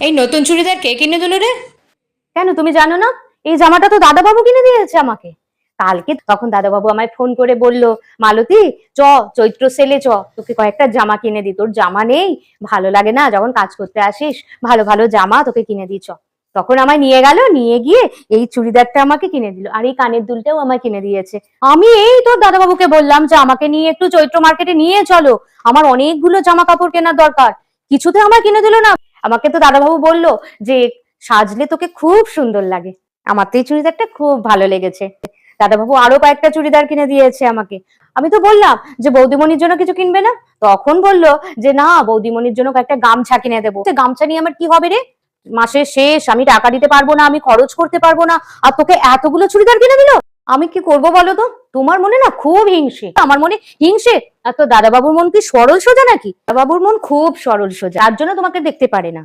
এই নতুন চুড়িদার কে কিনে দিল রে? কেন তুমি জানো না? এই জামাটা তো দাদাবাবু কিনে দিয়েছে আমাকে কালকে। তখন দাদাবাবু আমায় ফোন করে বলল, মালতী চ, চৈত্র সেলে চ, তোকে কয়েকটা জামা কিনে দিই। তোর জামা নেই, ভালো লাগে না যখন কাজ করতে আসিস, ভালো ভালো জামা তোকে কিনে দিই চ। তখন আমায় নিয়ে গেল, নিয়ে গিয়ে এই চুড়িদারটা আমাকে কিনে দিল, আর এই কানের দুলটাও আমায় কিনে দিয়েছে। আমি এই তোর দাদাবাবুকে বললাম যে আমাকে নিয়ে একটু চৈত্র মার্কেটে নিয়ে চলো, আমার অনেকগুলো জামা কাপড় কেনার দরকার। কিছুতে আমায় কিনে দিল না। আমাকে তো দাদাবাবু বলল যে সাজলে তোকে খুব সুন্দর লাগে। আমার তো এই চুড়িদারটা খুব ভালো লেগেছে। দাদাবাবু আরো কয়েকটা চুড়িদার কিনে দিয়েছে আমাকে। আমি তো বললাম যে বৌদিমণির জন্য কিছু কিনবে না? তখন বলল যে না, বৌদিমণির জন্য কয়েকটা গামছা কিনে দেবো। গামছা নিয়ে আমার কি হবে রে? মাসের শেষ, আমি টাকা দিতে পারবো না, আমি খরচ করতে পারবো না, আর তোকে এতগুলো চুড়িদার কিনে দিল। আমি কি করবো বলো তো? তোমার মনে না খুব হিংসে। আমার মনে হিংসে? আর তো দাদাবাবুর মন কি সরল সোজা নাকি? দাদাবাবুর মন খুব সরল সোজা, তার জন্য তোমাকে দেখতে পারে না।